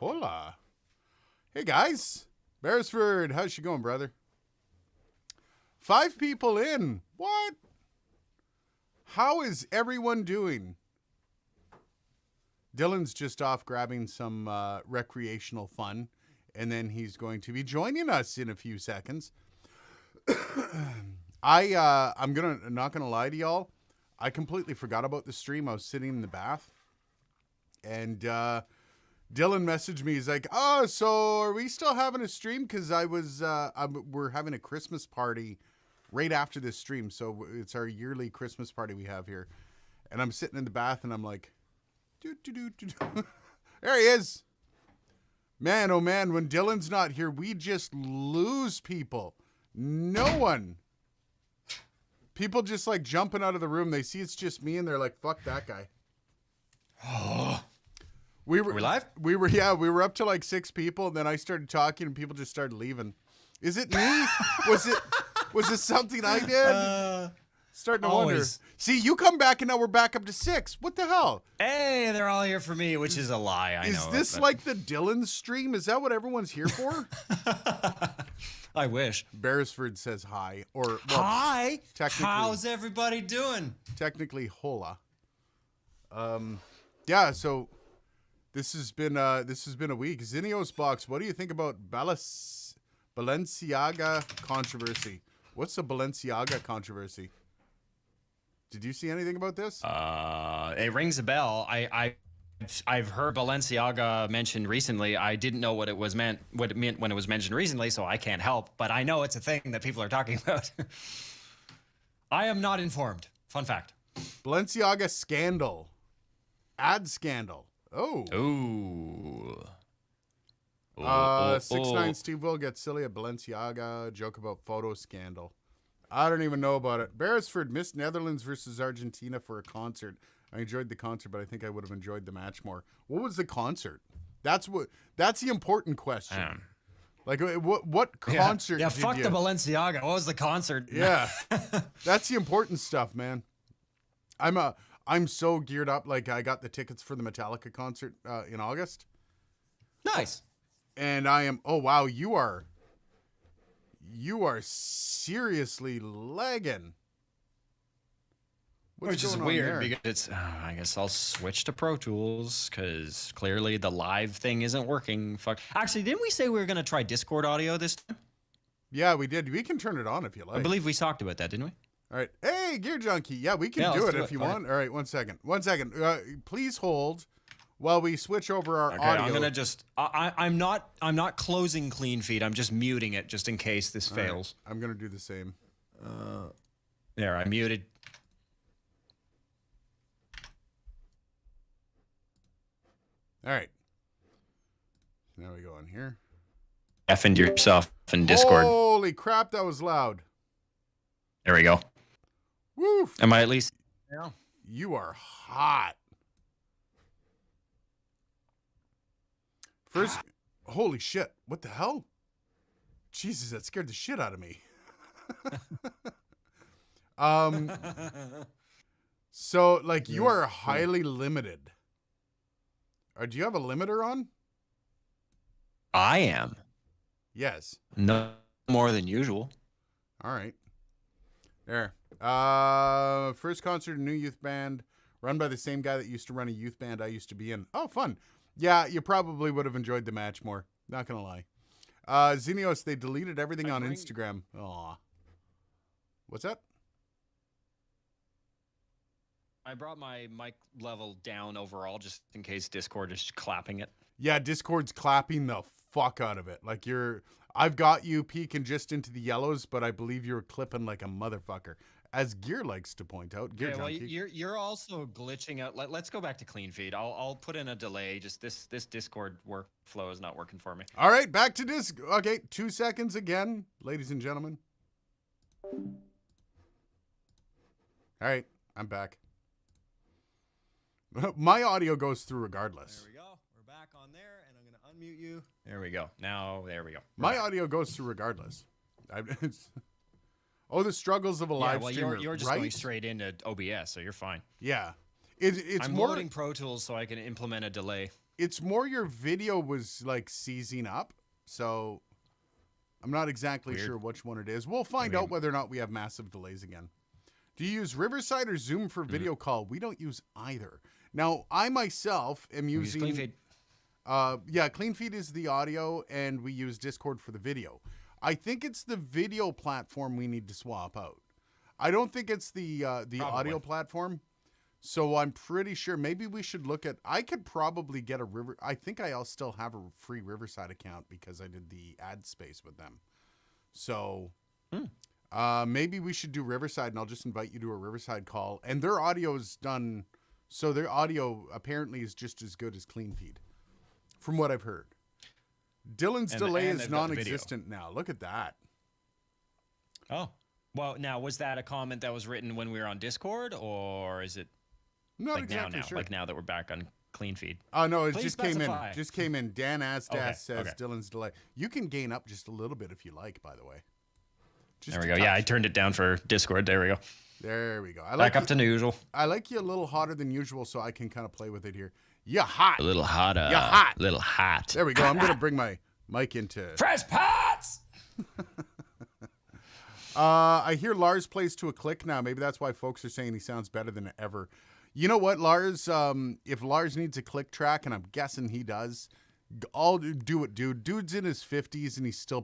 Hola. Hey, guys. Beresford, how's she going, brother? 5 people in. What? How is everyone doing? Dylan's just off grabbing some recreational fun, and then he's going to be joining us in a few seconds. I'm not gonna lie to y'all. I completely forgot about the stream. I was sitting in the bath, and Dylan messaged me. He's like, "Oh, so are we still having a stream? Because we're having a Christmas party right after this stream. So it's our yearly Christmas party we have here." And I'm sitting in the bath, and I'm like, there he is. Man, oh man, when Dylan's not here, we just lose people. No one. People just like jumping out of the room. They see it's just me, and they're like, "Fuck that guy." Are we live? We were up to like 6 people, and then I started talking, and people just started leaving. Is it me? Was it something I did? Starting to wonder. See, you come back, and now we're back up to 6. What the hell? Hey, they're all here for me, which is a lie. I know. Is this like the Dylan stream? Is that what everyone's here for? I wish. Beresford says hi. Or hi. Technically, how's everybody doing? Technically, hola. Yeah. So this has been a week. Zinnios box. What do you think about Balenciaga controversy? What's the Balenciaga controversy? Did you see anything about this? It rings a bell. I've heard Balenciaga mentioned recently. I didn't know what it meant when it was mentioned recently, so I can't help. But I know it's a thing that people are talking about. I am not informed. Fun fact. Balenciaga scandal. Ad scandal. Oh. Ooh. 6'9" Steve will get silly at Balenciaga. Joke about photo scandal. I don't even know about it. Beresford missed Netherlands versus Argentina for a concert. I enjoyed the concert, but I think I would have enjoyed the match more. What was the concert? That's the important question. Like, what concert? Yeah, fuck the Balenciaga. What was the concert? Yeah, that's the important stuff, man. I'm so geared up. Like, I got the tickets for the Metallica concert in August. Nice. And I am. Oh wow, you are seriously lagging. Which is weird because it's, I guess I'll switch to Pro Tools because clearly the live thing isn't working. Fuck. Actually, didn't we say we were going to try Discord audio this time? Yeah, we did. We can turn it on if you like. I believe we talked about that, didn't we? All right. Hey, Gear Junkie. Yeah, we can do it if you want. All right, 1 second. 1 second. Please hold while we switch over our audio. I'm going to just, I'm not closing clean feed. I'm just muting it just in case this fails. Right. I'm going to do the same. There, I muted. All right. Now we go on here. Effing yourself in Discord. Holy crap, that was loud. There we go. Woo. Am I at least? Yeah. You are hot. First, holy shit. What the hell? Jesus, that scared the shit out of me. So, like, you are highly limited. Or do you have a limiter on? I am. Yes. No more than usual. All right. There. First concert, a new youth band, run by the same guy that used to run a youth band I used to be in. Oh, fun. Yeah, you probably would have enjoyed the match more. Not going to lie. Xenios, they deleted everything on Instagram. Aw. What's that? I brought my mic level down overall just in case Discord is clapping it. Yeah, Discord's clapping the fuck out of it. Like I've got you peeking just into the yellows, but I believe you're clipping like a motherfucker. As Gear likes to point out. Gear well, Junkie. you're also glitching out. Let's go back to clean feed. I'll put in a delay. Just this Discord workflow is not working for me. All right, back to disc. Okay, 2 seconds again, ladies and gentlemen. All right, I'm back. My audio goes through regardless. There we go. We're back on there, and I'm going to unmute you. There we go. Now, there we go. My audio goes through regardless. The struggles of a live streamer. You're just going straight into OBS, so you're fine. Yeah. It's I'm more loading Pro Tools so I can implement a delay. It's more your video was like seizing up. So I'm not exactly Weird. sure which one it is. We'll find Weird. out whether or not we have massive delays again. Do you use Riverside or Zoom for video call? We don't use either. Now, I myself am We use using Clean Feed. Clean Feed is the audio, and we use Discord for the video. I think it's the video platform we need to swap out. I don't think it's the audio platform. So I'm pretty sure maybe we should look at. I could probably get a River. I think I'll still have a free Riverside account because I did the ad space with them. So maybe we should do Riverside, and I'll just invite you to a Riverside call. And their audio is done. So their audio apparently is just as good as Clean Feed, from what I've heard. Dylan's delay is they've got the video. non-existent now. Look at that. Oh, well, now was that a comment that was written when we were on Discord, or is it Not like exactly now? sure. Like now that we're back on Clean Feed. Oh no, it Please just specify. came in. Dan Asdas says okay. Dylan's delay. You can gain up just a little bit if you like, by the way. Just There we a go. Yeah, I touch. turned it down for Discord. There we go. There we go. I Back like up to usual. I like you a little hotter than usual, so I can kind of play with it here. You hot. A little hotter. You're hot. Little hot. There we go. I'm gonna bring my mic into. Fresh pots. I hear Lars plays to a click now. Maybe that's why folks are saying he sounds better than ever. You know what, Lars? If Lars needs a click track, and I'm guessing he does, I'll do it, dude. Dude's in his 50s and he's still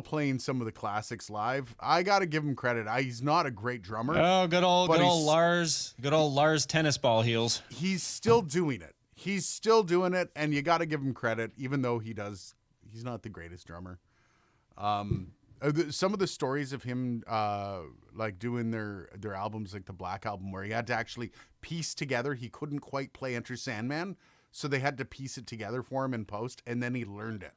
playing some of the classics live. I got to give him credit. He's not a great drummer. Oh, good old But Lars. Good old Lars tennis ball heels. He's still doing it. He's still doing it, and you got to give him credit, even though he's not the greatest drummer. Some of the stories of him like doing their albums, like the Black Album, where he had to actually piece together. He couldn't quite play Enter Sandman, so they had to piece it together for him in post, and then he learned it.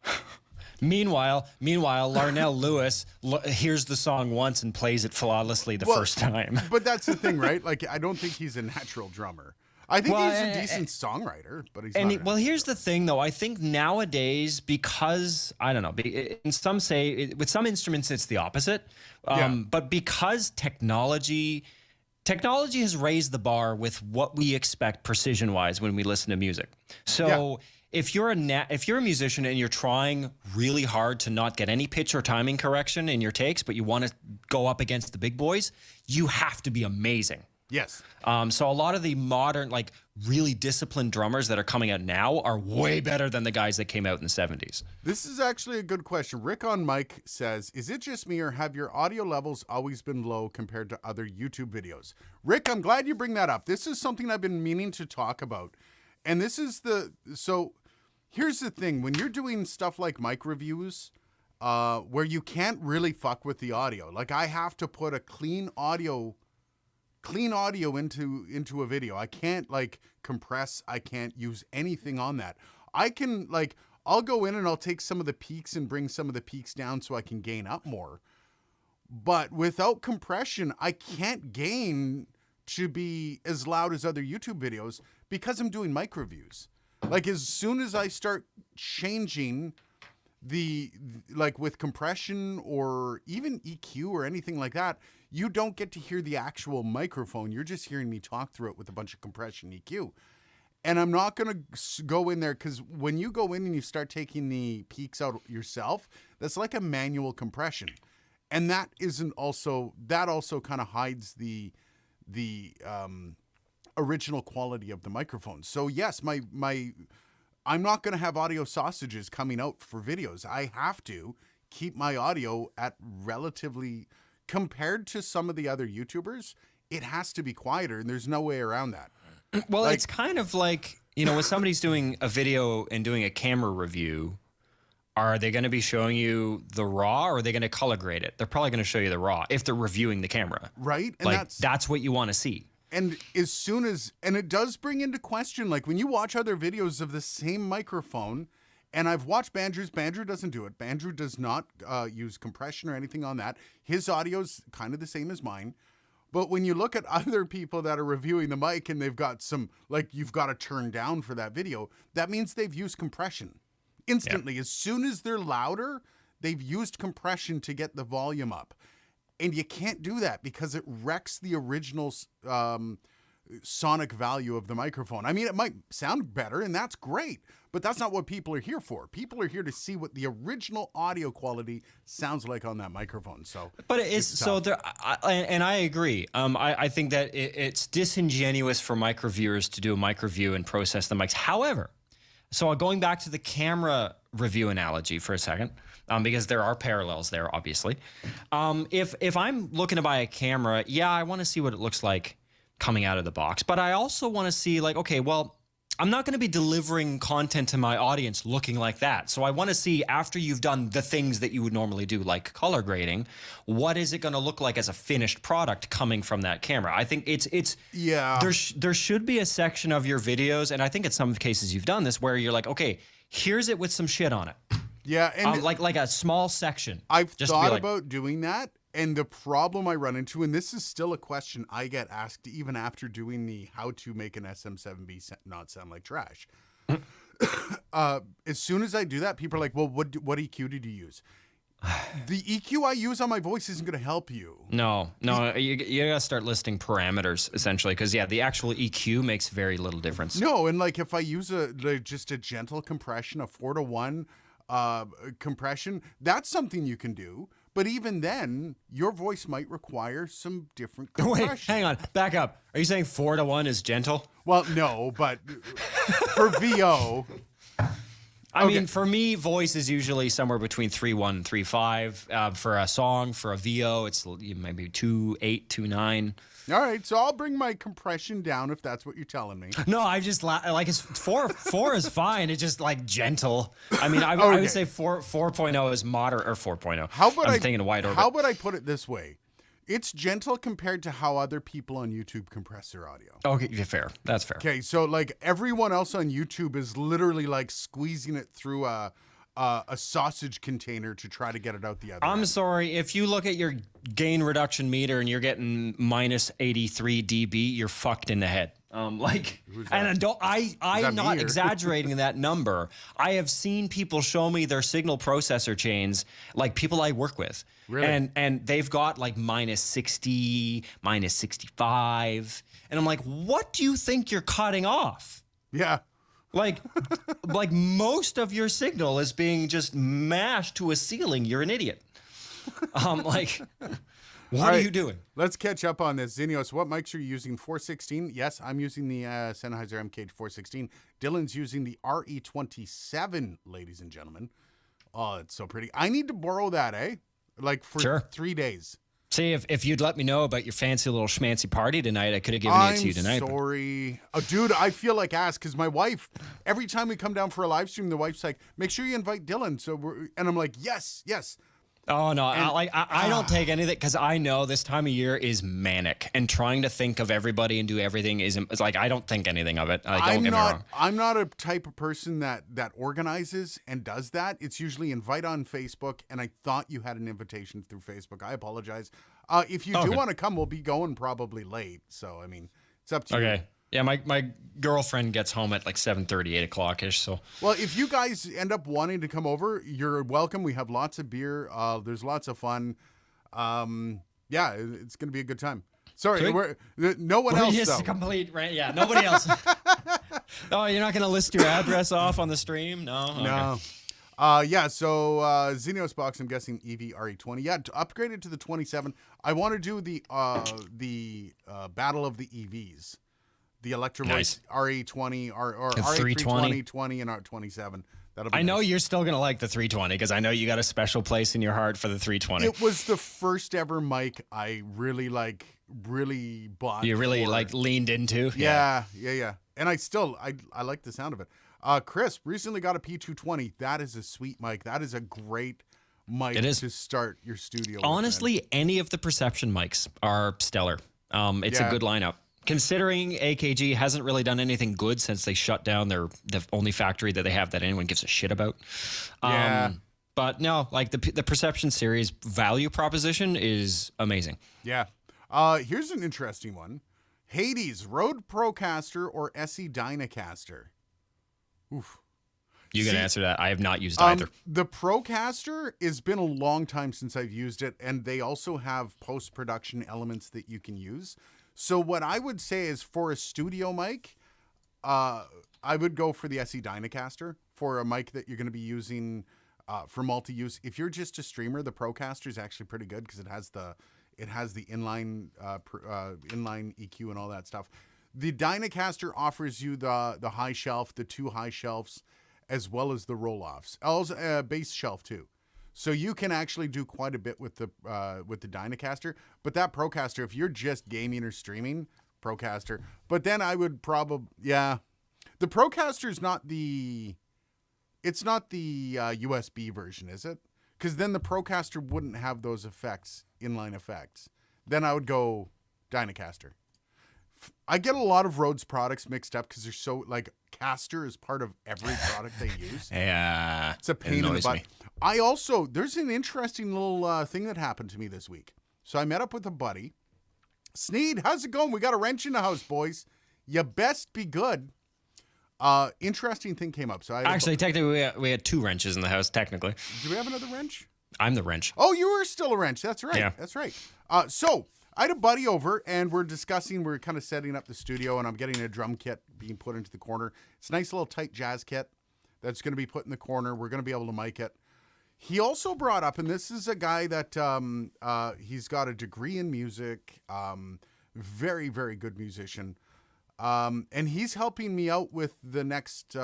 Meanwhile, Larnell Lewis hears the song once and plays it flawlessly the first time. But that's the thing, right? Like, I don't think he's a natural drummer. I think he's a decent songwriter, but he's not. Well, here's the thing, though. I think nowadays, because I don't know, in some say with some instruments it's the opposite, but because technology has raised the bar with what we expect precision-wise when we listen to music. So. Yeah. If you're a musician and you're trying really hard to not get any pitch or timing correction in your takes, but you want to go up against the big boys, you have to be amazing. Yes. So a lot of the modern, like really disciplined drummers that are coming out now are way better than the guys that came out in the 70s. This is actually a good question. Rick on Mike says, is it just me or have your audio levels always been low compared to other YouTube videos? Rick, I'm glad you bring that up. This is something I've been meaning to talk about. And this is here's the thing. When you're doing stuff like mic reviews, where you can't really fuck with the audio, like I have to put a clean audio into a video. I can't like compress. I can't use anything on that. I can I'll go in and I'll take some of the peaks and bring some of the peaks down so I can gain up more. But without compression, I can't gain to be as loud as other YouTube videos because I'm doing mic reviews. Like as soon as I start changing with compression or even EQ or anything like that, you don't get to hear the actual microphone. You're just hearing me talk through it with a bunch of compression EQ. And I'm not going to go in there because when you go in and you start taking the peaks out yourself, that's like a manual compression. And that also kind of hides the original quality of the microphone. So yes, I'm not going to have audio sausages coming out for videos. I have to keep my audio at relatively, compared to some of the other YouTubers, it has to be quieter, and there's no way around that. Well, it's kind of like, when somebody's doing a video and doing a camera review, are they going to be showing you the raw or are they going to color grade it? They're probably going to show you the raw if they're reviewing the camera. Right? And that's what you want to see. And it does bring into question, like when you watch other videos of the same microphone, and I've watched Bandrew's. Bandrew doesn't do it. Bandrew does not use compression or anything on that. His audio's kind of the same as mine. But when you look at other people that are reviewing the mic and they've got you've got to turn down for that video, that means they've used compression instantly. Yeah. As soon as they're louder, they've used compression to get the volume up. And you can't do that because it wrecks the original sonic value of the microphone. I mean, it might sound better, and that's great, but that's not what people are here for. People are here to see what the original audio quality sounds like on that microphone. So, but it is so there, and I agree. I think that it's disingenuous for microviewers to do a microview and process the mics. However, so going back to the camera review analogy for a second, because there are parallels there, obviously. If I'm looking to buy a camera, yeah, I want to see what it looks like coming out of the box. But I also want to see like, okay, well, I'm not going to be delivering content to my audience looking like that. So I want to see after you've done the things that you would normally do, like color grading, what is it going to look like as a finished product coming from that camera? I think it's yeah. There should be a section of your videos, and I think in some cases you've done this, where you're like, okay, here's it with some shit on it. Yeah, and like a small section. I've just thought about doing that, and the problem I run into, and this is still a question I get asked even after doing the how to make an SM7B not sound like trash. As soon as I do that, people are like, well, what EQ did you use? The EQ I use on my voice isn't going to help you. No, you got to start listing parameters, essentially, because, yeah, the actual EQ makes very little difference. No, and like if I use just a gentle compression, a 4-to-1 compression, that's something you can do. But even then, your voice might require some different compression. Wait, hang on. Back up. Are you saying 4-to-1 is gentle? Well, no, but for VO... I mean, for me, voice is usually somewhere between 3.1 and 3.5. For a song, for a VO, it's maybe 2.8, 2.9. All right, so I'll bring my compression down if that's what you're telling me. No, I just like it's 4 is fine. It's just like gentle. I mean, I would say 4.0 is moderate, or 4.0. How about I'm thinking wide orbit. How about I put it this way? It's gentle compared to how other people on YouTube compress their audio. Okay, fair. That's fair. Okay, so like everyone else on YouTube is literally like squeezing it through a sausage container to try to get it out the other end. Sorry, if you look at your gain reduction meter and you're getting minus 83 dB, you're fucked in the head. I'm not exaggerating that number. I have seen people show me their signal processor chains, like people I work with. Really? And they've got like minus 60, minus 65. And I'm like, what do you think you're cutting off? Yeah. Like most of your signal is being just mashed to a ceiling. You're an idiot. What are you doing? Let's catch up on this. Xenios, what mics are you using? 416? Yes, I'm using the Sennheiser MK416. Dylan's using the RE27, ladies and gentlemen. Oh, it's so pretty. I need to borrow that, like for 3 days. See, if you'd let me know about your fancy little schmancy party tonight, I could have given it to you tonight. I'm sorry. Oh, dude, I feel like ass because my wife, every time we come down for a live stream, the wife's like, make sure you invite Dylan. And I'm like, yes. Oh, no. I don't take anything because I know this time of year is manic, and trying to think of everybody and do everything it's like I don't think anything of it. Don't get me wrong. I'm not a type of person that organizes and does that. It's usually invite on Facebook, and I thought you had an invitation through Facebook. I apologize. If you do want to come, we'll be going probably late. So, I mean, it's up to you. Okay. Yeah, my girlfriend gets home at like 7:30, 8 o'clock-ish. So, well, if you guys end up wanting to come over, you're welcome. We have lots of beer. There's lots of fun. Yeah, it's going to be a good time. Sorry, no one else, just though. Complete, right? Yeah, nobody else. Oh, you're not going to list your address off on the stream? No? Okay. No. Yeah, so Xenios box, I'm guessing EV RE20. Yeah, to upgrade it to the 27. I want to do the battle of the EVs. The Electro Voice RE20 or RE320, 20, and R27. I know you're still going to like the 320 because I know you got a special place in your heart for the 320. It was the first ever mic I really bought. You really leaned into? Yeah. And I like the sound of it. Chris recently got a P220. That is a sweet mic. That is a great mic to start your studio with. Honestly, any of the Perception mics are stellar. It's a good lineup. Considering AKG hasn't really done anything good since they shut down the only factory that they have that anyone gives a shit about. But no, like the Perception series value proposition is amazing. Yeah. Here's an interesting one. Hades, Rode Procaster or SE Dynacaster? Oof. You can answer that. I have not used either. The Procaster has been a long time since I've used it, and they also have post-production elements that you can use. So what I would say is for a studio mic, I would go for the SE Dynacaster for a mic that you're going to be using for multi-use. If you're just a streamer, the Procaster is actually pretty good because it has the inline inline EQ and all that stuff. The Dynacaster offers you the high shelf, the 2 high shelves, as well as the roll-offs. Also, bass shelf too. So you can actually do quite a bit with the Dynacaster. But that Procaster, if you're just gaming or streaming, Procaster. But then I would probably, the Procaster is not the, it's not the USB version, is it? Because then the Procaster wouldn't have those effects, inline effects. Then I would go Dynacaster. I get a lot of Rhodes products mixed up because they're so, like, caster is part of every product they use. Yeah. It's a pain in the butt. I also, there's an interesting little thing that happened to me this week. So I met up with a buddy. Sneed, how's it going? We got a wrench in the house, boys. You best be good. Interesting thing came up. So I Actually, technically, we had 2 wrenches in the house, technically. Do we have another wrench? I'm the wrench. Oh, you were still a wrench. That's right. Yeah. That's right. So I had a buddy over, and we're kind of setting up the studio, and I'm getting a drum kit being put into the corner. It's a nice little tight jazz kit that's going to be put in the corner. We're going to be able to mic it. He also brought up, and this is a guy that he's got a degree in music, very, very good musician. And he's helping me out with the next,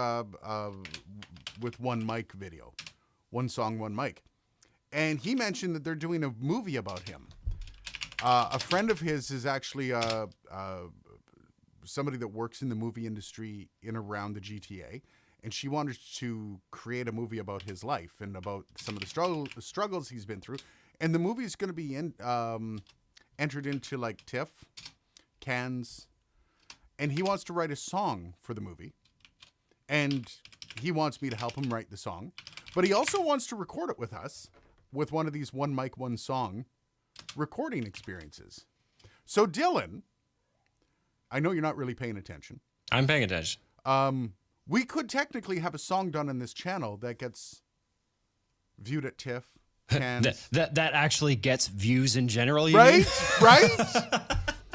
with one mic video, one song, one mic. And he mentioned that they're doing a movie about him. A friend of his is actually somebody that works in the movie industry in around the GTA. And she wanted to create a movie about his life and about some of the struggles he's been through. And the movie is going to be entered into like TIFF, Cannes. And he wants to write a song for the movie. And he wants me to help him write the song. But he also wants to record it with us with one of these one mic, one song recording experiences. So Dylan, I know you're not really paying attention. I'm paying attention. We could technically have a song done on this channel that gets viewed at TIFF. that actually gets views in general, you right? mean? Right?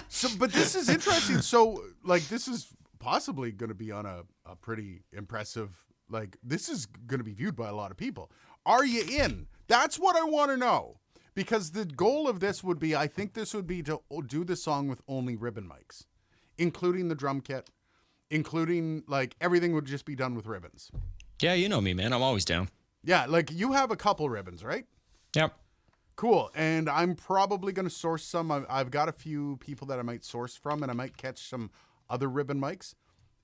So, but this is interesting. So, like, this is possibly going to be on a pretty impressive, like, this is going to be viewed by a lot of people. Are you in? That's what I want to know. Because the goal of this would be, I think this would be to do the song with only ribbon mics, including the drum kit, including, like, everything would just be done with ribbons. Yeah, you know me, man. I'm always down. Yeah, like, you have a couple ribbons, right? Yep. Cool. And I'm probably going to source some. I've got a few people that I might source from, and I might catch some other ribbon mics.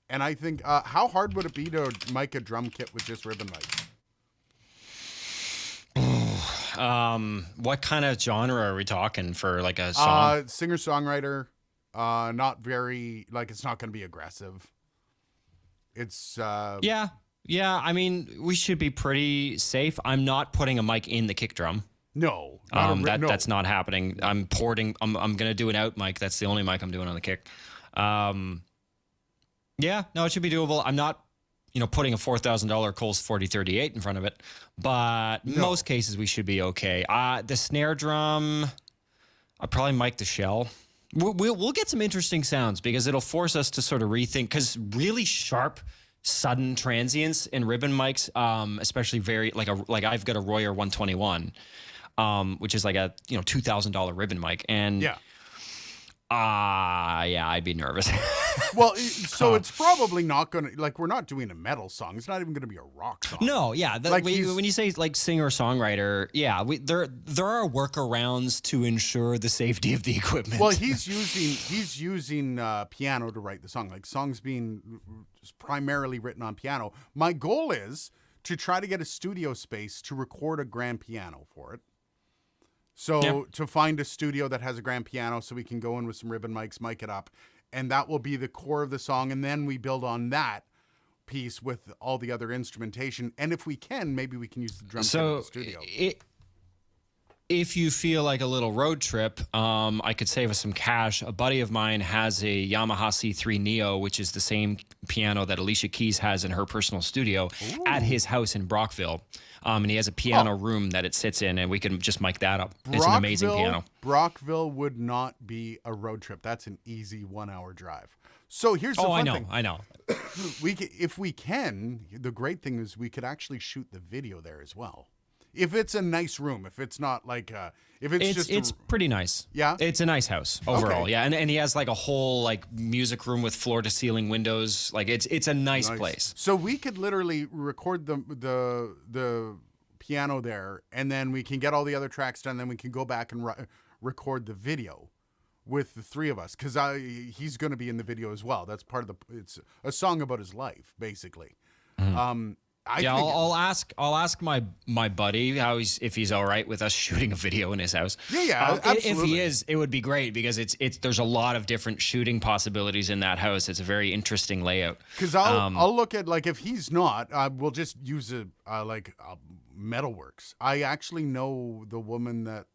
And I think, how hard would it be to mic a drum kit with just ribbon mics? What kind of genre are we talking for, like, a song? Singer-songwriter. Not very, like, it's not going to be aggressive. It's Yeah. I mean, we should be pretty safe. I'm not putting a mic in the kick drum. No. That's not happening. I'm porting. I'm gonna do an out mic. That's the only mic I'm doing on the kick. Yeah, no, it should be doable. I'm not, putting a $4,000 Coles 4038 in front of it, but most cases we should be okay. The snare drum, I'll probably mic the shell. We'll get some interesting sounds because it'll force us to sort of rethink, because really sharp, sudden transients in ribbon mics, especially very like I've got a Royer 121, which is like a $2,000 ribbon mic, and I'd be nervous. Well, so it's probably not gonna, like, we're not doing a metal song. It's not even gonna be a rock song. No, yeah. Like when you say like singer songwriter, yeah, there are workarounds to ensure the safety of the equipment. Well, he's using piano to write the song. Like, songs being primarily written on piano. My goal is to try to get a studio space to record a grand piano for it. So to find a studio that has a grand piano so we can go in with some ribbon mics, mic it up, and that will be the core of the song. And then we build on that piece with all the other instrumentation. And if we can, maybe we can use the drum set in the studio. If you feel like a little road trip, I could save us some cash. A buddy of mine has a Yamaha C3 Neo, which is the same piano that Alicia Keys has in her personal studio at his house in Brockville. And he has a piano room that it sits in, and we can just mic that up. It's an amazing piano. Brockville would not be a road trip. That's an easy 1 hour drive. So here's the fun thing. I know. If we can, the great thing is we could actually shoot the video there as well. If it's a nice room, if it's not like, if it's pretty nice. Yeah? It's a nice house overall. Okay. Yeah. And he has like a whole like music room with floor to ceiling windows. Like it's a nice place. So we could literally record the piano there, and then we can get all the other tracks done. Then we can go back and record the video with the three of us, because he's going to be in the video as well. That's part of it's a song about his life, basically. Mm-hmm. I'll ask my buddy if he's all right with us shooting a video in his house. Yeah, absolutely. If he is, it would be great, because there's a lot of different shooting possibilities in that house. It's a very interesting layout. Because I'll look at, like, if he's not, we'll just use Metalworks. I actually know the woman that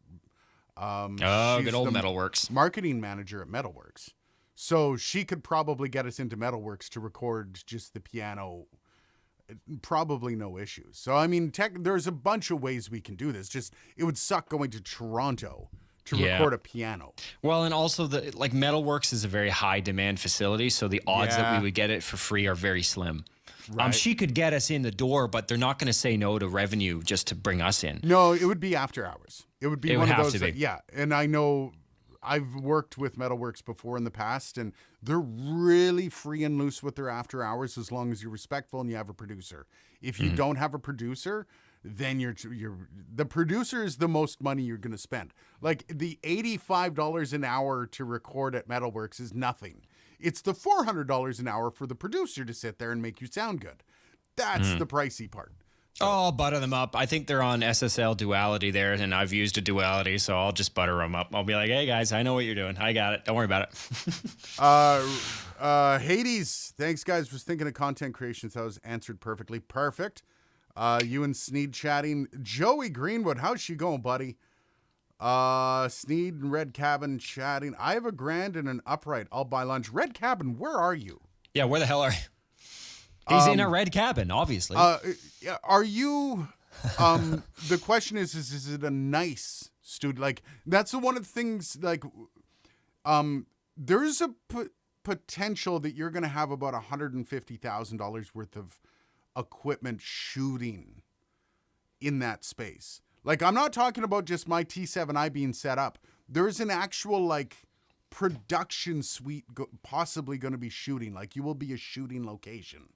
good old Metalworks marketing manager at Metalworks, so she could probably get us into Metalworks to record just the piano. Probably no issues. So, I mean, there's a bunch of ways we can do this. Just, it would suck going to Toronto to record a piano. Well, and also Metalworks is a very high demand facility, so the odds that we would get it for free are very slim. Right. She could get us in the door, but they're not going to say no to revenue just to bring us in. No, it would be after hours. It would be one of those. Yeah, and I know I've worked with Metalworks before in the past, and they're really free and loose with their after hours as long as you're respectful and you have a producer. If you don't have a producer, then the producer is the most money you're going to spend. Like, the $85 an hour to record at Metalworks is nothing. It's the $400 an hour for the producer to sit there and make you sound good. That's the pricey part. So. Oh, butter them up. I think they're on SSL Duality there, and I've used a Duality, so I'll just butter them up. I'll be like, hey, guys, I know what you're doing. I got it. Don't worry about it. Hades, thanks, guys. Was thinking of content creation, so that was answered perfectly. Perfect. You and Sneed chatting. Joey Greenwood, how's she going, buddy? Sneed and Red Cabin chatting. I have $1,000 and an upright. I'll buy lunch. Red Cabin, where are you? Yeah, where the hell are you? He's in a red cabin, obviously. Are you? The question is it a nice studio? Like, that's one of the things. Like, there's a potential that you're going to have about $150,000 worth of equipment shooting in that space. Like, I'm not talking about just my T7i being set up. There's an actual, like, production suite possibly going to be shooting. Like, you will be a shooting location.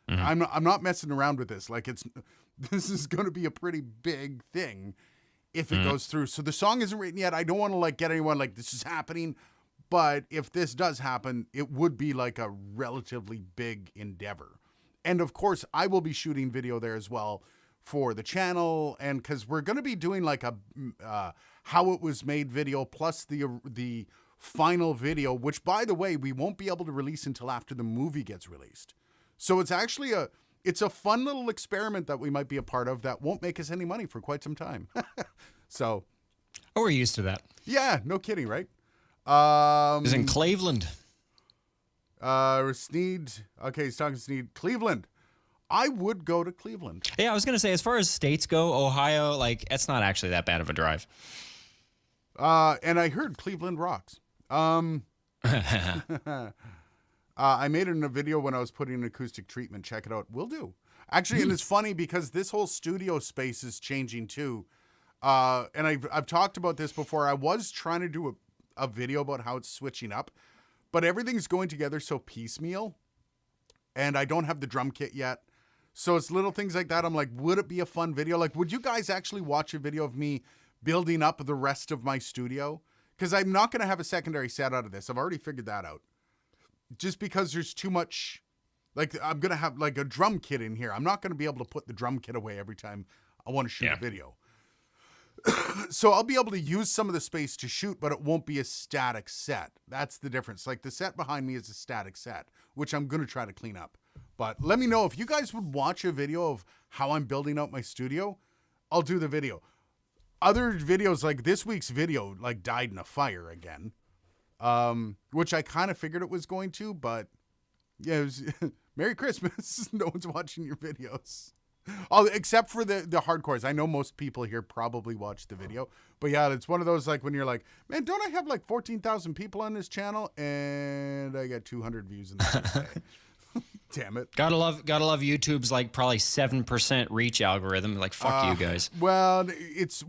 Mm-hmm. I'm not messing around with this. Like, this is going to be a pretty big thing if it goes through. So the song isn't written yet. I don't want to, like, get anyone like, this is happening. But if this does happen, it would be like a relatively big endeavor. And of course, I will be shooting video there as well for the channel, and because we're going to be doing like a how it was made video plus the final video, which, by the way, we won't be able to release until after the movie gets released. So it's actually a fun little experiment that we might be a part of that won't make us any money for quite some time. So, we're used to that. Yeah, no kidding, right? It's in Cleveland. Sneed. Okay, he's talking Sneed. Cleveland. I would go to Cleveland. Yeah, I was going to say, as far as states go, Ohio, like, it's not actually that bad of a drive. And I heard Cleveland rocks. I made it in a video when I was putting in acoustic treatment. Check it out. Will do. Actually, and it's funny because this whole studio space is changing too. And I've talked about this before. I was trying to do a video about how it's switching up, but everything's going together so piecemeal, and I don't have the drum kit yet. So it's little things like that. I'm like, would it be a fun video? Like, would you guys actually watch a video of me building up the rest of my studio? Because I'm not going to have a secondary set out of this. I've already figured that out. Just because there's too much, like, I'm going to have like a drum kit in here. I'm not going to be able to put the drum kit away every time I want to shoot a video. So I'll be able to use some of the space to shoot, but it won't be a static set. That's the difference. Like, the set behind me is a static set, which I'm going to try to clean up. But let me know if you guys would watch a video of how I'm building out my studio. I'll do the video. other videos, like this week's video, like died in a fire again, which I kind of figured it was going to, but yeah, it was Merry Christmas. No one's watching your videos. Oh, except for the hardcores. I know most people here probably watch the video, but yeah, it's one of those like when you're like, man, don't I have like 14,000 people on this channel and I got 200 views in the first day. Damn it. Gotta love YouTube's like probably 7% reach algorithm. Like fuck you guys. Well, it's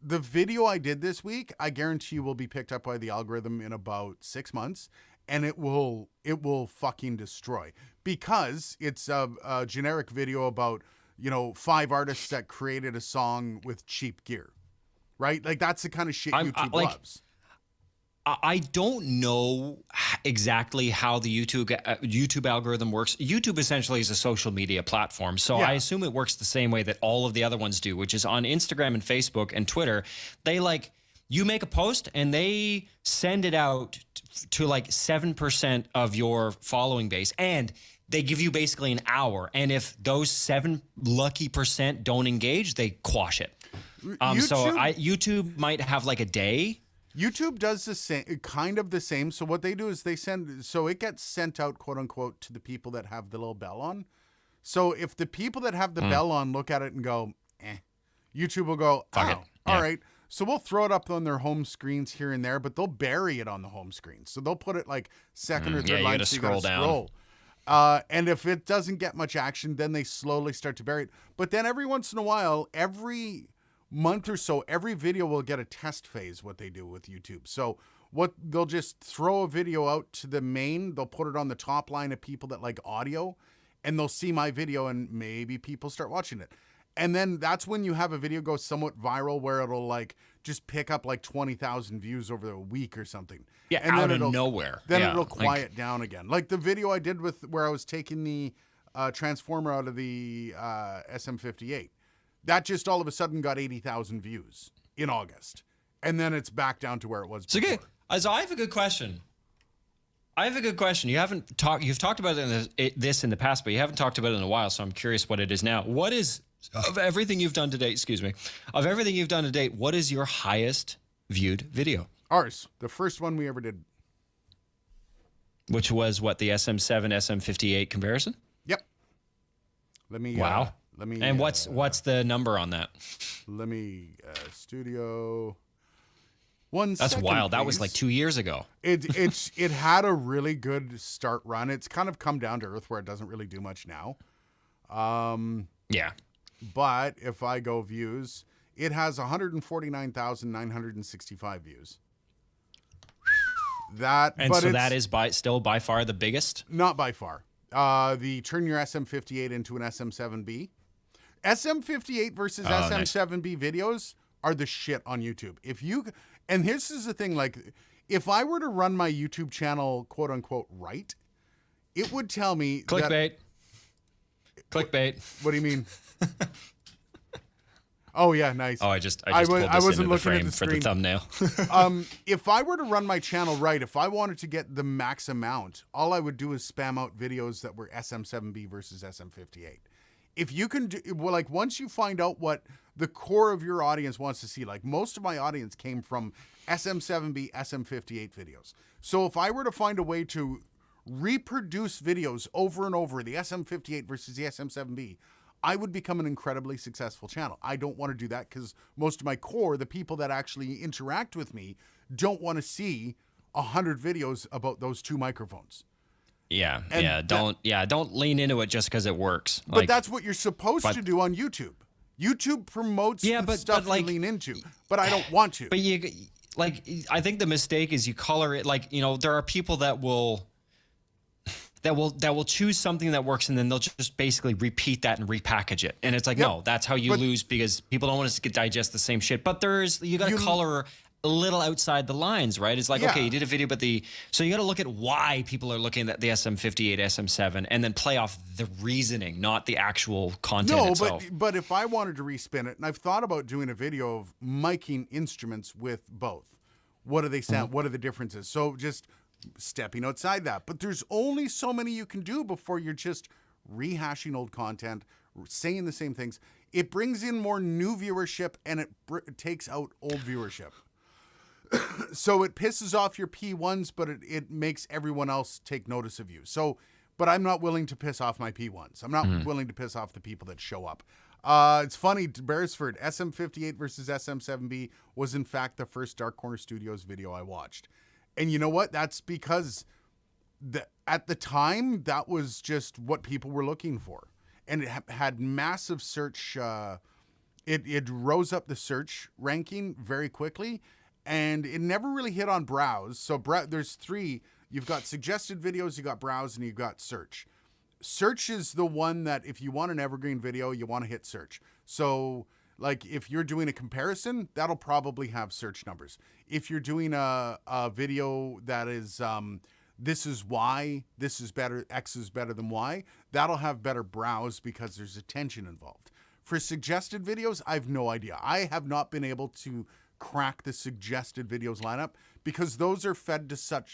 the video I did this week. I guarantee you will be picked up by the algorithm in about 6 months, and it will fucking destroy, because it's a generic video about 5 artists that created a song with cheap gear, right? Like that's the kind of shit YouTube loves. I don't know exactly how the YouTube algorithm works. YouTube essentially is a social media platform. So I assume it works the same way that all of the other ones do, which is on Instagram and Facebook and Twitter. They you make a post and they send it out to like 7% of your following base. And they give you basically an hour. And if those 7 lucky percent don't engage, they quash it. YouTube might have like a day. YouTube does the same, kind of the same. So what they do is it gets sent out, quote unquote, to the people that have the little bell on. So if the people that have the bell on look at it and go, YouTube will go, fuck it. All right. So we'll throw it up on their home screens here and there, but they'll bury it on the home screen. So they'll put it like second or third line. You so gotta scroll down. And if it doesn't get much action, then they slowly start to bury it. But then every once in a while, every month or so, every video will get a test phase, what they do with YouTube. So they'll just throw a video out to the main, they'll put it on the top line of people that like audio, and they'll see my video and maybe people start watching it. And then that's when you have a video go somewhat viral where it'll like just pick up like 20,000 views over a week or something. Yeah, and out of nowhere. Then it'll quiet down again. Like the video I did where I was taking the transformer out of the SM58. That just all of a sudden got 80,000 views in August. And then it's back down to where it was before. So, okay. So I have a good question. You've talked about this in the past, but you haven't talked about it in a while, so I'm curious what it is now. What is, of everything you've done to date, what is your highest viewed video? Ours. The first one we ever did. Which was what, the SM7, SM58 comparison? Yep. Wow. And what's the number on that? Let me studio. That's second, wild. Please. That was like 2 years ago. It had a really good start run. It's kind of come down to earth where it doesn't really do much now. Yeah. But if I go views, it has 149,965 views. That is still by far the biggest? Not by far. The turn your SM58 into an SM7B. SM58 versus SM7B videos are the shit on YouTube. And this is the thing, like, if I were to run my YouTube channel, quote unquote, right, it would tell me Clickbait. What do you mean? Oh yeah, nice. Oh, I wasn't looking at the screen for the thumbnail. If I were to run my channel right, if I wanted to get the max amount, all I would do is spam out videos that were SM7B versus SM58. If you can do, well, like once you find out what the core of your audience wants to see, like most of my audience came from SM7B, SM58 videos. So if I were to find a way to reproduce videos over and over, the SM58 versus the SM7B, I would become an incredibly successful channel. I don't want to do that because most of my core, the people that actually interact with me, don't want to see 100 videos about those two microphones. Don't lean into it just because it works. But that's what you're supposed to do on YouTube. YouTube promotes the stuff you lean into, but I don't want to. But I think the mistake is you color it there are people that will choose something that works and then they'll just basically repeat that and repackage it. And it's like, no, that's how you lose because people don't want us to digest the same shit. But you got to color a little outside the lines, right? It's like, okay, you did a video, so you got to look at why people are looking at the SM58, SM7, and then play off the reasoning, not the actual content itself. But if I wanted to respin it, and I've thought about doing a video of miking instruments with both. What do they sound? What are the differences? So just stepping outside that. But there's only so many you can do before you're just rehashing old content, saying the same things. It brings in more new viewership, and it takes out old viewership. So it pisses off your P1s, but it makes everyone else take notice of you. So, but I'm not willing to piss off my P1s. I'm not willing to piss off the people that show up. It's funny, Beresford, SM58 versus SM7B was in fact the first Dark Corner Studios video I watched. And you know what? That's because at the time, that was just what people were looking for. And it had massive search, it rose up the search ranking very quickly. And it never really hit on browse. So there's three. You've got suggested videos, you got browse, and you've got search. Search is the one that if you want an evergreen video, you want to hit search. So like if you're doing a comparison, that'll probably have search numbers. If you're doing a video that is this is Y, this is better, X is better than Y, that'll have better browse because there's attention involved. For suggested videos, I have no idea. I have not been able to crack the suggested videos lineup because those are fed to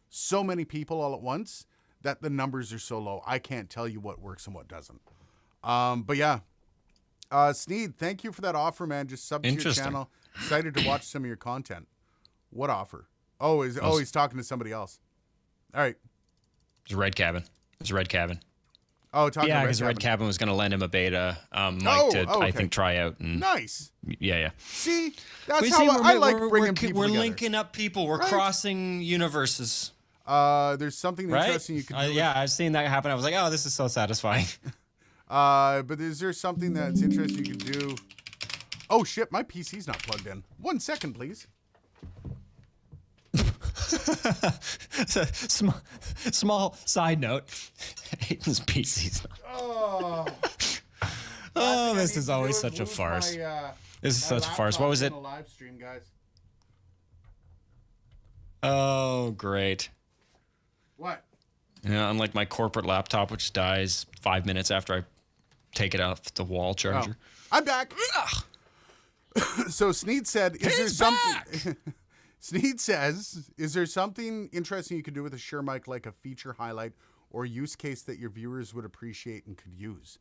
so many people all at once that the numbers are so low. I can't tell you what works and what doesn't. But yeah, Sneed, thank you for that offer, man. Just sub to your channel. Excited to watch some of your content. What offer? He's talking to somebody else. All right. It's a Red Cabin. Oh, yeah, because Red Cabin was going to lend him a beta mic I think, try out. And nice. Yeah. See, that's I like bringing people We're together. Linking up people. We're crossing universes. There's something interesting you could do. Yeah, I've seen that happen. I was like, oh, this is so satisfying. But is there something that's interesting you could do? Oh, shit, my PC's not plugged in. 1 second, please. Small side note. Hayden's PC's not. This is always such a farce. This is such a farce. What was it? Live stream, guys. Oh, great. What? Yeah, unlike my corporate laptop, which dies 5 minutes after I take it off the wall charger. I'm back. So Sneed said, "Is there something?" Sneed says, "Is there something interesting you could do with a Shure mic, like a feature highlight or use case that your viewers would appreciate and could use?"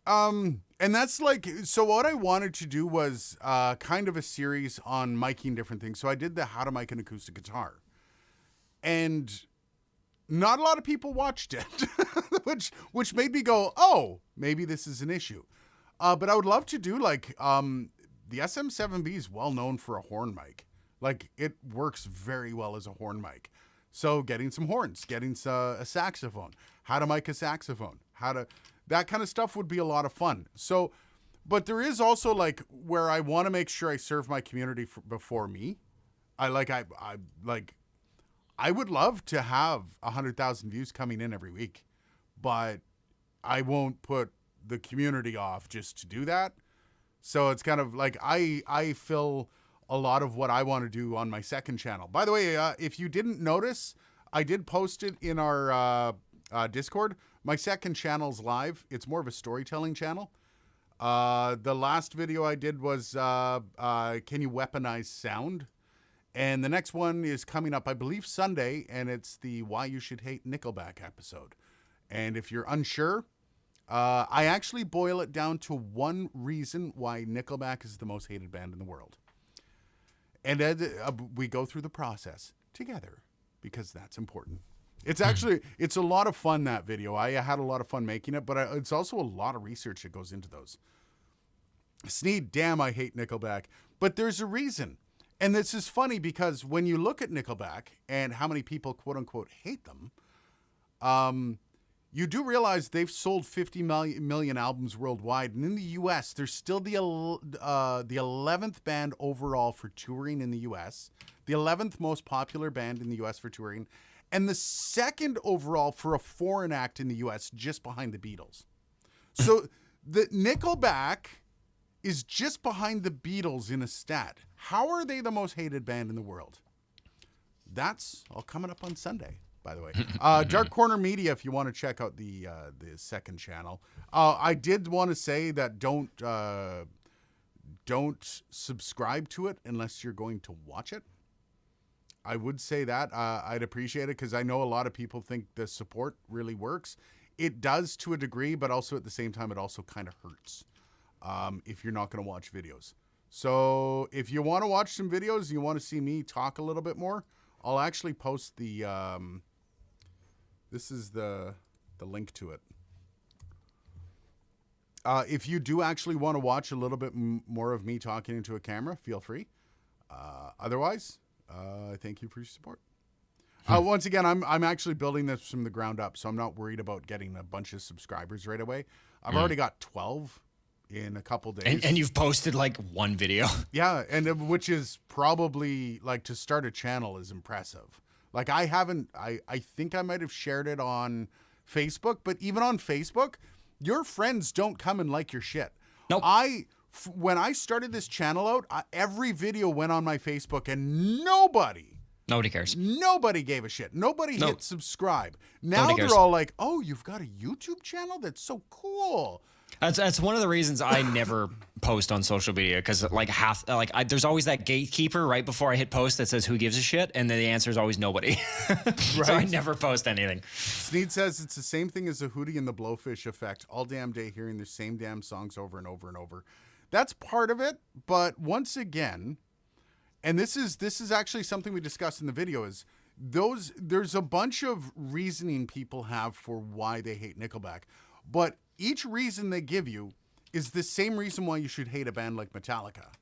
And that's like, so what I wanted to do was kind of a series on miking different things. So I did the how to mic an acoustic guitar, and not a lot of people watched it, which made me go, oh, maybe this is an issue. But I would love to do like, the SM7B is well known for a horn mic. Like it works very well as a horn mic. So getting some horns, getting a saxophone, how to mic a saxophone, that kind of stuff would be a lot of fun. So, but there is also like where I want to make sure I serve my community before me. I would love to have 100,000 views coming in every week, but I won't put the community off just to do that. So it's kind of like I fill a lot of what I want to do on my second channel. By the way, if you didn't notice, I did post it in our Discord. My second channel's live. It's more of a storytelling channel. The last video I did was can you weaponize sound? And the next one is coming up, I believe, Sunday, and it's the Why You Should Hate Nickelback episode. And if you're unsure, I actually boil it down to one reason why Nickelback is the most hated band in the world. And we go through the process together because that's important. It's actually, it's a lot of fun, that video. I had a lot of fun making it, but it's also a lot of research that goes into those. Sneed, damn, I hate Nickelback. But there's a reason. And this is funny because when you look at Nickelback and how many people, quote unquote, hate them, you do realize they've sold 50 million albums worldwide. And in the U.S., they're still the 11th band overall for touring in the U.S., the 11th most popular band in the U.S. for touring, and the second overall for a foreign act in the U.S., just behind the Beatles. So the Nickelback is just behind the Beatles in a stat. How are they the most hated band in the world? That's all coming up on Sunday, by the way. Dark Corner Media, if you want to check out the second channel. I did want to say that don't subscribe to it unless you're going to watch it. I would say that. I'd appreciate it because I know a lot of people think the support really works. it does to a degree, but also at the same time, it also kind of hurts if you're not going to watch videos. So if you want to watch some videos, you want to see me talk a little bit more, I'll actually post the, this is the link to it. If you do actually want to watch a little bit more of me talking into a camera, feel free. Otherwise, thank you for your support. Once again, I'm actually building this from the ground up, so I'm not worried about getting a bunch of subscribers right away. I've already got 12 in a couple days. And you've posted like one video. Yeah, and which is probably, like, to start a channel is impressive. Like, I think I might have shared it on Facebook, but even on Facebook, your friends don't come and like your shit. Nope. When I started this channel out, every video went on my Facebook, and nobody cares. Nobody gave a shit. Nobody hit subscribe. Now Nobody they're cares. all like, "Oh, you've got a YouTube channel? That's so cool." That's one of the reasons I never post on social media, because there's always that gatekeeper right before I hit post that says who gives a shit, and then the answer is always nobody. So I never post anything. Sneed says it's the same thing as the Hootie and the Blowfish effect. All damn day hearing the same damn songs over and over and over. That's part of it, but once again, and this is actually something we discussed in the video, is there's a bunch of reasoning people have for why they hate Nickelback, but each reason they give you is the same reason why you should hate a band like Metallica.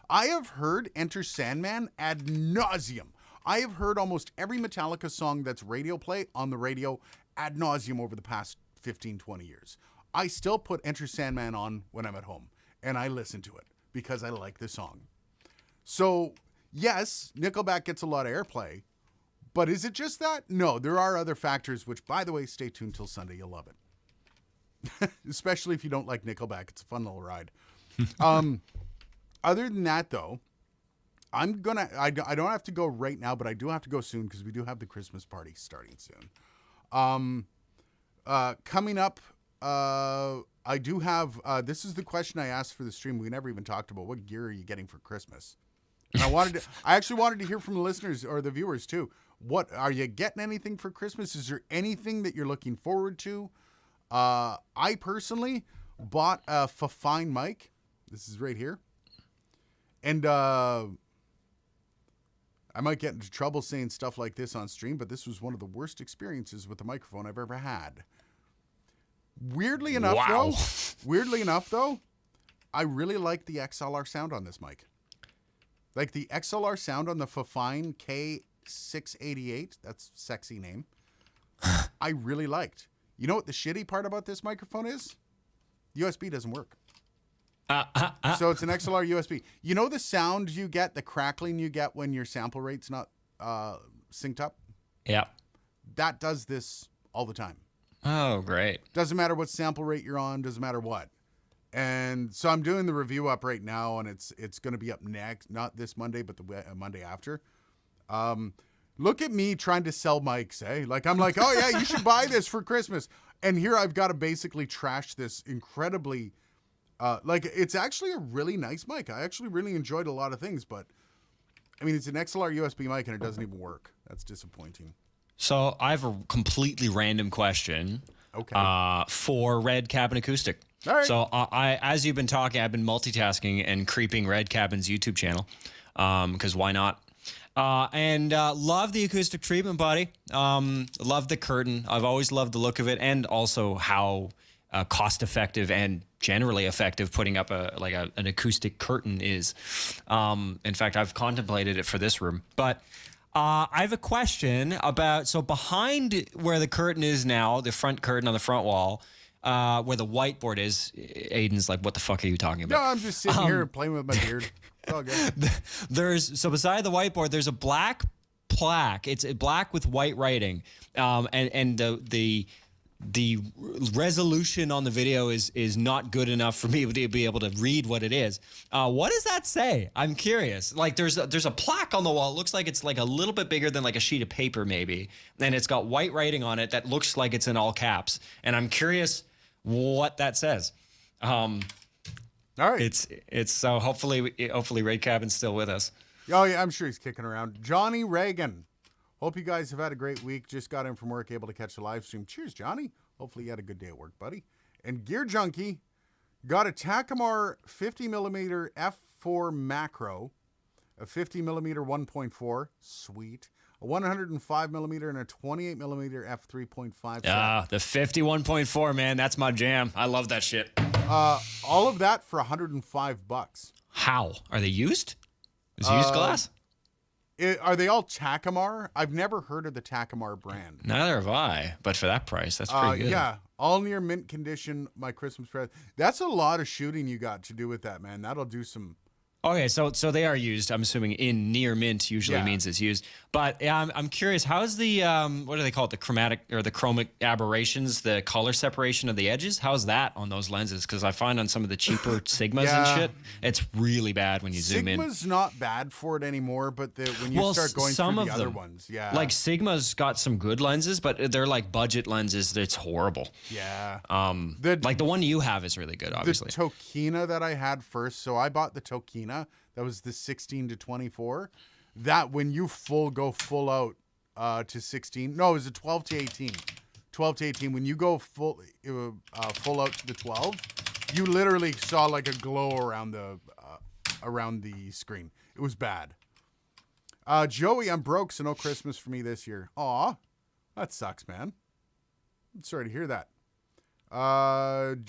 I have heard Enter Sandman ad nauseum. I have heard almost every Metallica song that's radio play on the radio ad nauseum over the past 15, 20 years. I still put Enter Sandman on when I'm at home, and I listen to it because I like the song. So, yes, Nickelback gets a lot of airplay, but is it just that? No, there are other factors, which, by the way, stay tuned till Sunday. You'll love it. Especially if you don't like Nickelback. It's a fun little ride. Other than that, though, I don't have to go right now, but I do have to go soon because we do have the Christmas party starting soon. Coming up, I do have, this is the question I asked for the stream. We never even talked about what gear are you getting for Christmas? And I actually wanted to hear from the listeners or the viewers too. What are you getting anything for Christmas? Is there anything that you're looking forward to? I personally bought a Fafine mic. This is right here. And I might get into trouble saying stuff like this on stream, but this was one of the worst experiences with a microphone I've ever had. Weirdly enough, though, I really like the XLR sound on this mic. Like the XLR sound on the Fafine K688, that's a sexy name, I really liked. You know what the shitty part about this microphone is? USB doesn't work. So it's an XLR USB. You know the sound you get, the crackling you get when your sample rate's not synced up? Yeah. That does this all the time. Oh, great. Doesn't matter what sample rate you're on, doesn't matter what. And so I'm doing the review up right now, and it's going to be up next, not this Monday, but the Monday after. Look at me trying to sell mics, eh? Like, I'm like, oh yeah, you should buy this for Christmas. And here I've got to basically trash this incredibly, like, it's actually a really nice mic. I actually really enjoyed a lot of things, but I mean, it's an XLR USB mic and it doesn't even work. That's disappointing. So I have a completely random question. Okay. For Red Cabin Acoustic. All right. So I, as you've been talking, I've been multitasking and creeping Red Cabin's YouTube channel, because why not? And love the acoustic treatment, buddy. Love the curtain. I've always loved the look of it, and also how cost effective and generally effective putting up an acoustic curtain is. In fact, I've contemplated it for this room, but. I have a question about, so behind where the curtain is now, the front curtain on the front wall, where the whiteboard is, Aiden's like, what the fuck are you talking about? No, I'm just sitting here playing with my beard. It's all good. So beside the whiteboard, there's a black plaque. It's black with white writing. And the resolution on the video is not good enough for me to be able to read what it is. What does that say? I'm curious. Like there's a plaque on the wall. It looks like it's like a little bit bigger than like a sheet of paper maybe. And it's got white writing on it that looks like it's in all caps. And I'm curious what that says. All right. It's so hopefully Red Cabin's still with us. Oh yeah, I'm sure he's kicking around. Johnny Reagan. Hope you guys have had a great week. Just got in from work, able to catch the live stream. Cheers, Johnny. Hopefully you had a good day at work, buddy. And Gear Junkie got a Takamar 50mm f4 macro, a 50mm 1.4, sweet, a 105mm and a 28mm f3.5. Ah, the 51.4, man, that's my jam. I love that shit. All of that for $105. How? Are they used? Is it used glass? Are they all Takamar? I've never heard of the Takamar brand. Neither have I, but for that price, that's pretty good. Yeah, all near mint condition. My Christmas present. That's a lot of shooting you got to do with that, man. That'll do some. Okay, so they are used. I'm assuming in near mint usually means it's used. But yeah, I'm curious. How's the what do they call it? The chromatic or the chromic aberrations, the color separation of the edges. How's that on those lenses? Because I find on some of the cheaper Sigmas and shit, it's really bad when you zoom in. Sigma's not bad for it anymore, but when you start going some through of the other them, ones, yeah, like Sigma's got some good lenses, but they're like budget lenses. That's horrible. Yeah. Like the one you have is really good, obviously. The Tokina that I had first, so I bought the Tokina. That was the 16 to 24. That when you go full out to 16. No, it was a 12 to 18. 12 to 18. When you go full out to the 12, you literally saw like a glow around the screen. It was bad. Joey, I'm broke, so no Christmas for me this year. Aw, that sucks, man. I'm sorry to hear that.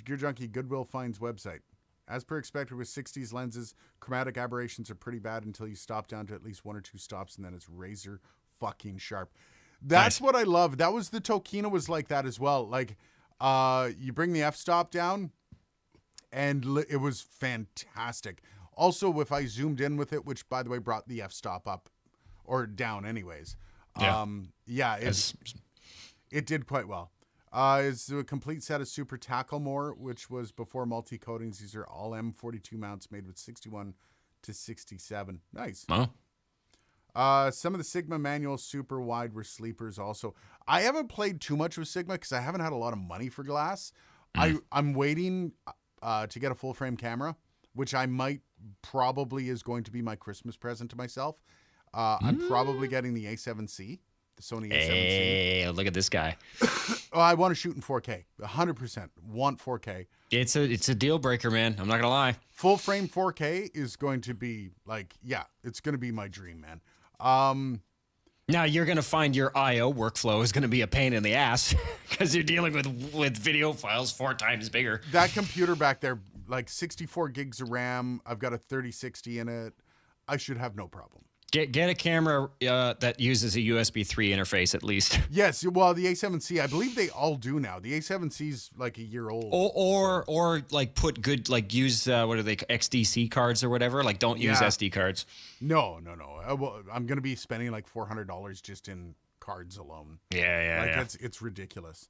Gear Junkie Goodwill Finds website. As per expected with 60s lenses, chromatic aberrations are pretty bad until you stop down to at least 1 or 2 stops, and then it's razor fucking sharp. That's what I love. That was the Tokina was like that as well. Like, you bring the f-stop down, and it was fantastic. Also, if I zoomed in with it, which by the way brought the f-stop up or down, anyways. It did quite well. Is a complete set of Super Tacklemore, which was before multi-coatings. These are all M42 mounts made with 61 to 67. Nice. Some of the Sigma manual super wide were sleepers also. I haven't played too much with Sigma because I haven't had a lot of money for glass. I'm waiting to get a full frame camera, which I might probably is going to be my Christmas present to myself. I'm probably getting the A7C. The Sony A7C. Hey, look at this guy. I want to shoot in 4K. 100% want 4K. It's a deal breaker, man. I'm not gonna lie. Full frame 4K is going to be like, it's going to be my dream, man. Now you're gonna find your I/O workflow is gonna be a pain in the ass because you're dealing with video files 4 times bigger. That computer back there, like 64 gigs of RAM. I've got a 3060 in it. I should have no problem. Get a camera that uses a USB 3 interface at least. Yes, well, the A7C, I believe they all do now. The A7C's like a year old. Or like put good, like use, what are they, XDC cards or whatever? Like don't use SD cards. No. Well, I'm going to be spending like $400 just in cards alone. Yeah. It's ridiculous.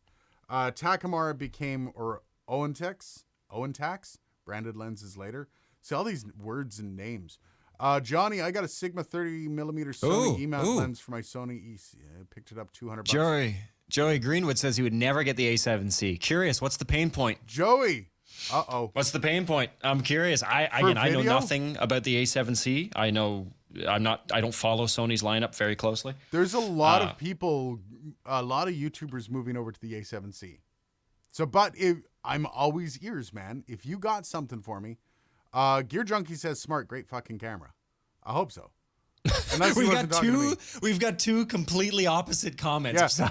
Takamura became, or Owentex, branded lenses later. See all these words and names. Johnny, I got a Sigma 30mm Sony E-mount lens for my Sony EC. I picked it up $200. Joey Greenwood says he would never get the A7C. Curious, what's the pain point? Joey, what's the pain point? I'm curious. I know nothing about the A7C. I don't follow Sony's lineup very closely. There's a lot of people, a lot of YouTubers moving over to the A7C. So, but I'm always ears, man. If you got something for me. Gear Junkie says smart, great fucking camera. I hope so. We've got two completely opposite comments. Yeah.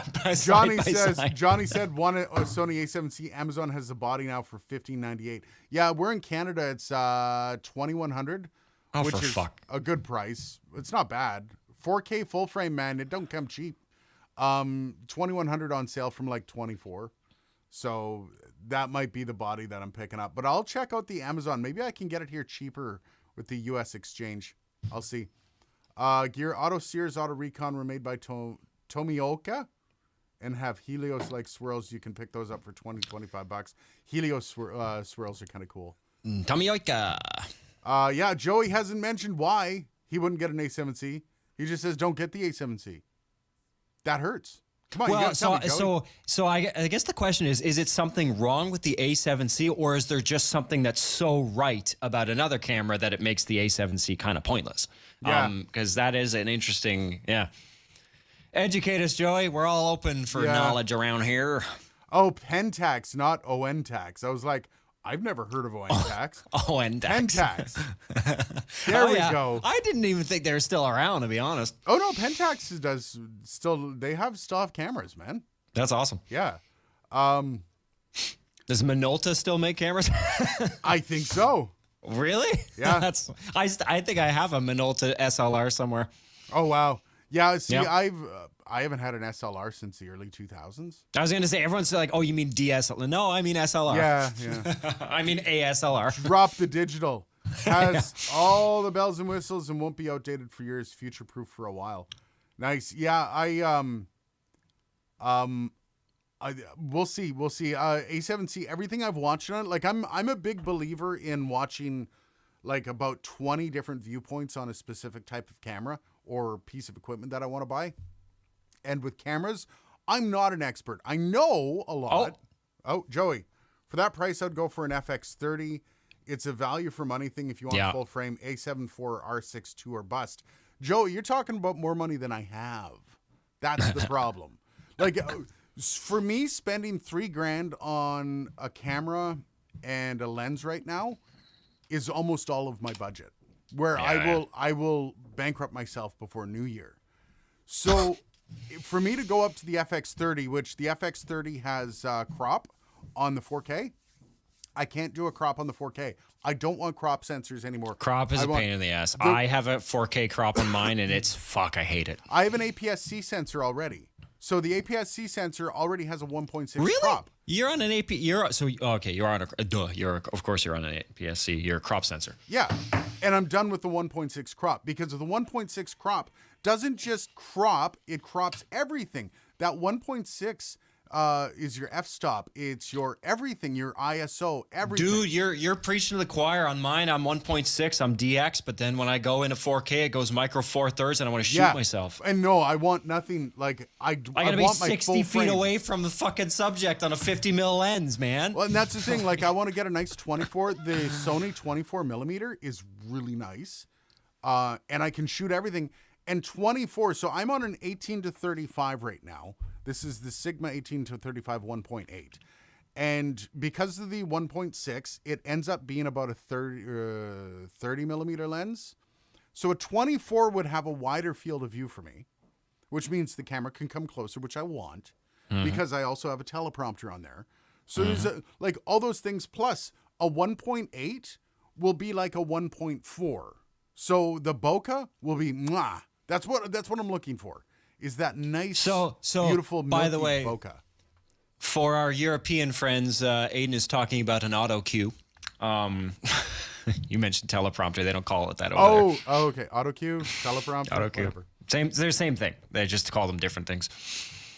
Johnny said one Sony A7C. Amazon has the body now for $15.98. Yeah, we're in Canada. It's $2,100, which is a good price. It's not bad. 4K full frame, man. It don't come cheap. $2,100 on sale from like $24. So that might be the body that I'm picking up. But I'll check out the Amazon. Maybe I can get it here cheaper with the U.S. exchange. I'll see. Gear Auto Sears Auto Recon were made by Tomioka and have Helios-like swirls. You can pick those up for $20-25. Helios swirls are kind of cool. Tomioka. Yeah, Joey hasn't mentioned why he wouldn't get an A7C. He just says don't get the A7C. That hurts. Come on, so I guess the question is it something wrong with the A7C, or is there just something that's so right about another camera that it makes the A7C kind of pointless? Yeah. Because that is an interesting, Educate us, Joey. We're all open for knowledge around here. Oh, Pentax, not ON-Tax. I was like, I've never heard of ON-Tax. Oh, and Pentax. There we go. I didn't even think they were still around, to be honest. Oh no, Pentax does still. They still have cameras, man. That's awesome. Yeah. Does Minolta still make cameras? I think so. Really? Yeah. I think I have a Minolta SLR somewhere. Oh wow. Yeah. See, Yep. I haven't had an SLR since the early 2000s. I was going to say, everyone's like, oh, you mean DSLR? No, I mean SLR. Yeah. I mean ASLR. Drop the digital. Has all the bells and whistles and won't be outdated for years. Future proof for a while. Nice. Yeah. We'll see. A7C. Everything I've watched on it. Like I'm a big believer in watching like about 20 different viewpoints on a specific type of camera or piece of equipment that I want to buy. And with cameras, I'm not an expert. I know a lot. Oh, Joey, for that price, I'd go for an FX30. It's a value for money thing if you want a full frame A7 IV R6 II or bust. Joey, you're talking about more money than I have. That's the problem. Like for me, spending $3,000 on a camera and a lens right now is almost all of my budget. Where I will bankrupt myself before New Year. So for me to go up to the FX30, which the FX30 has crop on the 4K, I can't do a crop on the 4K. I don't want crop sensors anymore. Crop is a pain in the ass. I have a 4K crop on mine, and it's I hate it. I have an APS-C sensor already. So the APS-C sensor already has a 1.6 crop. You're on an AP. Okay. You're on of course you're on an APS-C. You're a crop sensor. Yeah, and I'm done with the 1.6 crop because of the 1.6 crop doesn't just crop; it crops everything. That 1.6 is your f-stop. It's your everything, your ISO, everything. Dude, you're preaching to the choir. On mine, I'm 1.6. I'm DX, but then when I go into 4K, it goes micro four thirds, and I want to shoot myself. And no, I want nothing. Like I gotta be 60 feet away from the fucking subject on a 50 mil lens, man. Well, and that's the thing. Like I want to get a nice 24. The Sony 24 millimeter is really nice, and I can shoot everything. And 24. So I'm on an 18 to 35 right now. This is the Sigma 18 to 35 1.8. And because of the 1.6, it ends up being about a 30 millimeter lens. So a 24 would have a wider field of view for me, which means the camera can come closer, which I want, because I also have a teleprompter on there. So there's like all those things, plus a 1.8 will be like a 1.4. So the bokeh will be mwah. That's what I'm looking for. Is that nice, beautiful, by the way, bokeh. For our European friends, Aiden is talking about an auto cue. You mentioned teleprompter. They don't call it that over there. Oh, okay. Auto cue, teleprompter, auto cue. whatever. They're the same thing. They just call them different things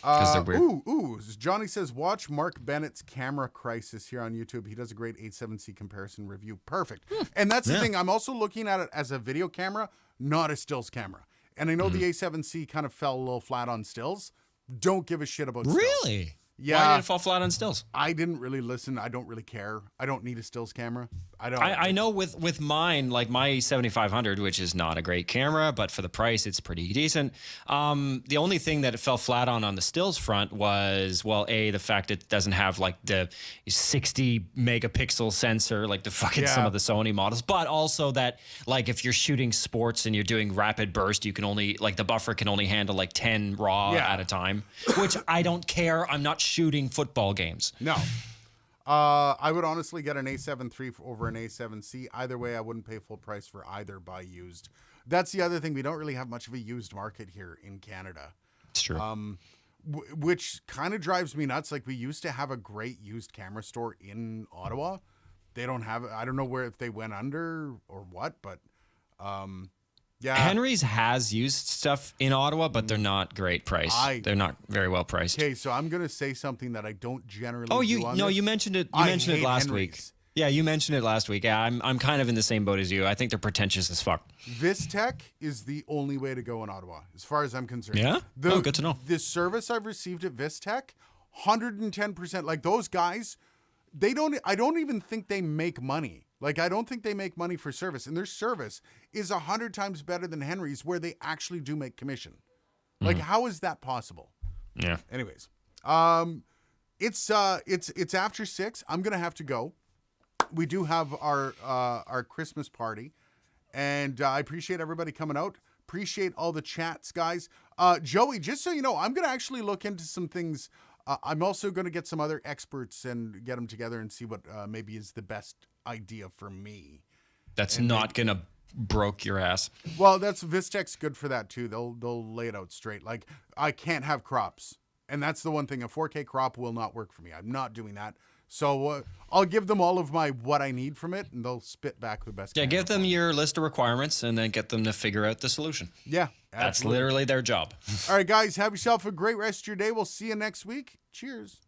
because they're weird. Johnny says, watch Mark Bennett's Camera Crisis here on YouTube. He does a great 8.7C comparison review. Perfect. And that's the thing. I'm also looking at it as a video camera, not a stills camera. And I know the A7C kind of fell a little flat on stills. Don't give a shit about stills. Really? Yeah. Why did it fall flat on stills? I didn't really listen. I don't really care. I don't need a stills camera. I know with mine, like my 7500, which is not a great camera, but for the price, it's pretty decent. The only thing that it fell flat on the stills front was, well, the fact it doesn't have like the 60 megapixel sensor, like the fucking some of the Sony models, but also that like if you're shooting sports and you're doing rapid burst, you can only like the buffer can only handle like 10 raw at a time, which I don't care. I'm not shooting football games. No. I would honestly get an A7 III over an A7C. Either way, I wouldn't pay full price for either buy used. That's the other thing. We don't really have much of a used market here in Canada. It's true. Which kind of drives me nuts. Like we used to have a great used camera store in Ottawa. They don't have it. I don't know if they went under or what, but Henry's has used stuff in Ottawa, but they're not great price. They're not very well priced. Okay, so I'm gonna say something that I don't generally. You mentioned it. You mentioned it last week. Yeah, you mentioned it last week. Yeah, I'm kind of in the same boat as you. I think they're pretentious as fuck. Vistech is the only way to go in Ottawa, as far as I'm concerned. Yeah. Good to know. The service I've received at Vistech, 110%. Like those guys, I don't even think they make money. Like, I don't think they make money for service. And their service is 100 times better than Henry's, where they actually do make commission. Like, how is that possible? Yeah. Anyways. It's after 6. I'm gonna have to go. We do have our Christmas party, and I appreciate everybody coming out. Appreciate all the chats, guys. Joey, just so you know, I'm gonna actually look into some things. I'm also gonna get some other experts and get them together and see what maybe is the best idea for me. That's not gonna broke your ass. Well, that's Vistec's good for that too. They'll lay it out straight. Like, I can't have crops, and that's the one thing. A 4K crop will not work for me. I'm not doing that. So I'll give them all of my what I need from it, and they'll spit back the best. Yeah, give them your list of requirements, and then get them to figure out the solution. Yeah, that's literally their job. All right, guys, have yourself a great rest of your day. We'll see you next week. Cheers.